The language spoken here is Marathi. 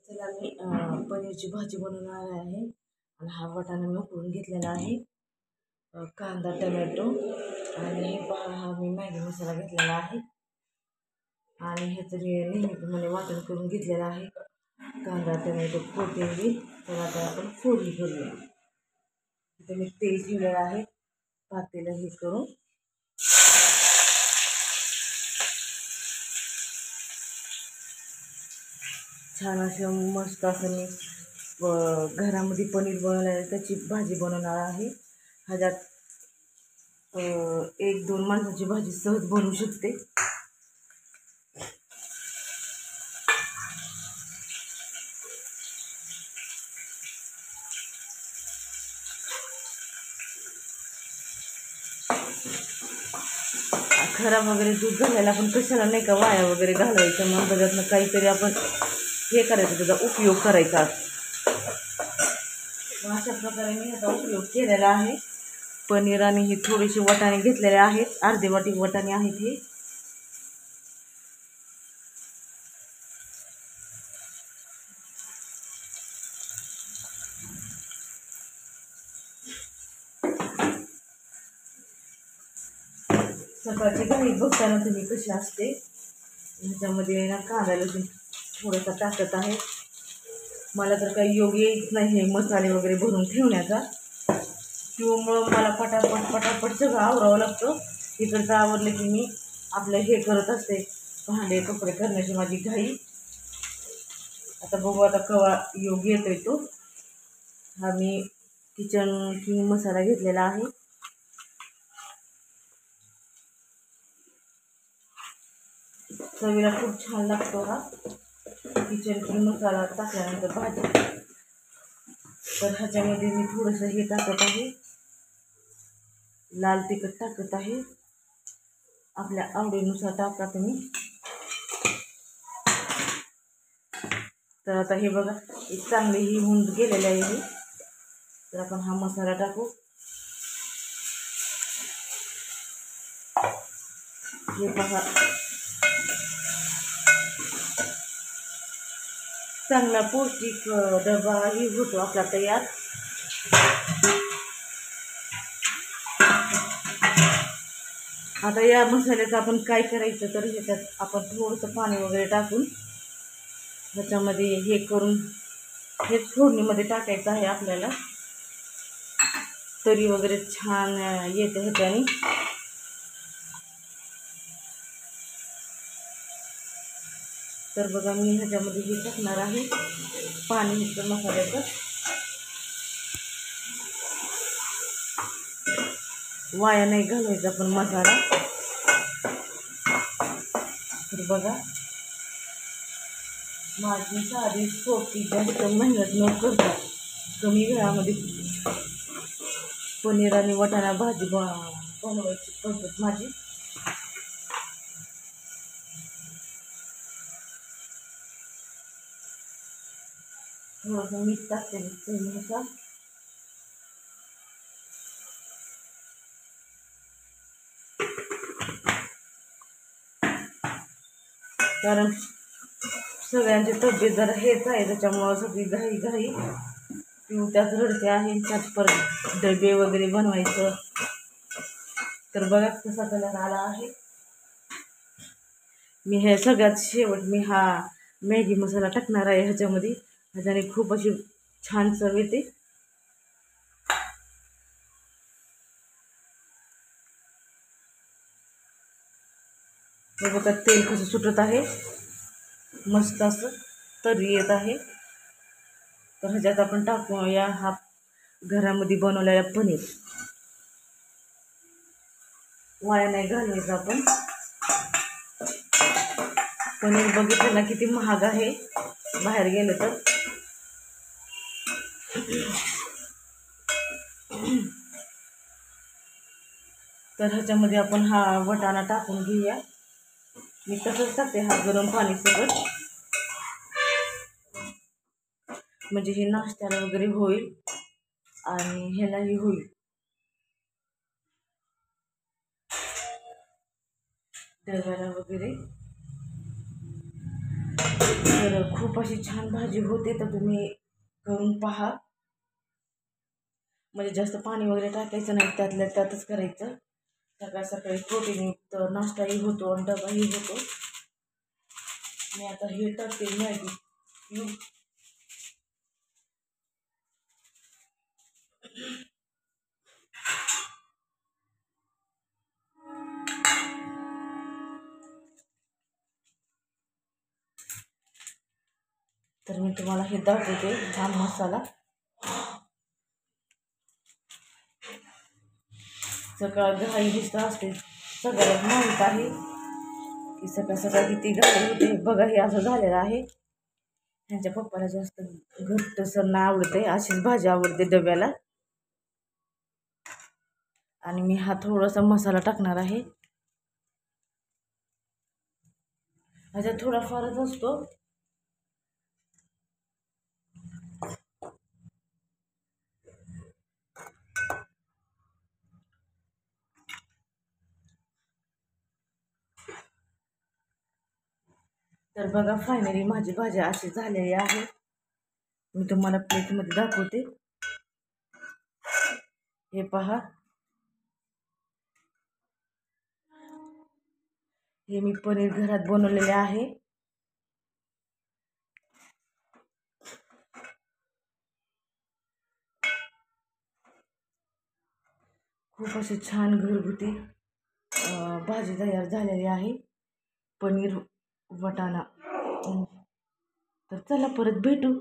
चला मी पनीरची भाजी बनवणार आहे आणि हा वाटाणा मी उकळून घेतलेला आहे. कांदा टमॅटो आणि हा मी मॅगी मसाला घेतलेला आहे आणि ह्याचं मी नेहमीप्रमाणे वाटण करून घेतलेलं आहे. कांदा टमॅटो कोथिंबीर. तर आता आपण फोडणी करूया. इथे मी तेल ठेवलेलं आहे पातेलं हे करून. छान असं मस्त असं मी घरामध्ये पनीर बनवणार त्याची भाजी बनवणार आहे. ह्याच्यात 1-2 माणसाची भाजी सहज बनवू शकते. खराब वगैरे दूध घालायला पण कशाला नाही का वाया वगैरे घालवायचं. मग त्याच्यातनं काहीतरी आपण हे करायचं, त्याचा उपयोग करायचा. अशा प्रकारे मी याचा उपयोग केलेला आहे. पनीर आणि हे थोडेसे वाटाणे घेतलेले आहेत, अर्धी वाटी वाटाणे आहेत हे. सकाळची घाई बघताना तुम्ही कशी असते. ह्याच्यामध्ये ना कांदा लसूण थोडासा टाकत आहे. मला तर काही योग येत नाही हे मसाले वगैरे भरून ठेवण्याचा, त्यामुळं मला पटापट सगळं आवरावं लागतं. इकडचं आवरलं की मी आपलं हे करत असते, भांडे कपडे करण्याची माझी घाई. आता बघू आता केव्हा योग येतोय तो. हा मी किचन किंग मसाला घेतलेला आहे. चवीला खूप छान लागतो हा किचन किंग मसाला टाकल्यानंतर भाजी. तर ह्याच्यामध्ये मी थोडंसं हे टाकत आहे, लाल तिखट टाकत आहे. आपल्या आवडीनुसार टाका तुम्ही. तर आता हे बघा एक चांगली ही होऊन गेलेली आहे. तर आपण हा मसाला टाकू. हे बघा चांगला पौष्टिक डबाही होतो आपला तयार. आता या मसाल्याचं आपण काय करायचं, तर ह्याच्यात आपण थोडंसं पाणी वगैरे टाकून ह्याच्यामध्ये हे करून हे फोडणीमध्ये टाकायचं आहे आपल्याला. तरी वगैरे छान येते ह्याच्याने. तर बघा मी ह्याच्यामध्ये हे टाकणार आहे पाणी मसाल्याचं. वाया नाही घालवायचा पण मसाला. तर बघा माझी साधी सोपी जास्त मेहनत न करता कमी वेळामध्ये पनीर आणि वाटाणा भाजी बनवायची पद्धत माझी. थोडंसं मीठ टाकते चवीनुसार. कारण सगळ्यांची तब्येत जरा हेच आहे, त्याच्यामुळं सगळी घाई त्यात रडते आहे. त्यात परत डबे वगैरे बनवायचं. तर बघा कसा कलर आला आहे. मी हे सगळ्यात शेवट मी हा मॅगी मसाला टाकणार आहे ह्याच्यामध्ये. ह्याच्याने खूप अशी छान चव येते. बघा तेल कसं सुटत आहे, मस्त असं तरी येत आहे. तर ह्याच्यात आपण टाकूया हा घरामध्ये बनवलेला पनीर. वाया नाही घालवायचं आपण. पनीर बघितलं ना किती महाग आहे बाहेर गेलं तर. तर ह्याच्यामध्ये आपण हा वाटाणा टाकून घेऊया. मी तसंच टाकते हा गरम पाणी सगळं, म्हणजे हे नाश्त्याला वगैरे होईल आणि ह्यालाही होईल. डब्याला वगैरे तर खूप अशी छान भाजी होते, तर तुम्ही करून पहा. म्हणजे जास्त पाणी वगैरे टाकायचं नाही, त्यातल्या त्यातच करायचं. सकाळ सकाळी प्रोटीनयुक्त नाश्ताही होतो आणि डबाही होतो. मी आता हे टाकते मॅगी क्यूब. तर मी तुम्हाला हे दाखवते हा मसाला. सकाळ घाई दिसत असते, सगळ्यात माहीत आहे की सकाळ सकाळ किती घाई होते. बघा हे असं झालेलं आहे. ह्यांच्या पप्पाला जास्त घट्ट सर आवडते, अशीच भाजी आवडते डब्याला. आणि मी हा थोडासा मसाला टाकणार आहे. ह्याच्यात थोडा फारच असतो. तर बघा फायनली माझी भाजी अशी झालेली आहे. मी तुम्हाला प्लेटमध्ये दाखवते. हे पहा, हे मी पनीर घरात बनवलेले आहे. खूप अशी छान घरगुती भाजी तयार झालेली आहे, पनीर वटाणा. तर चला परत भेटू.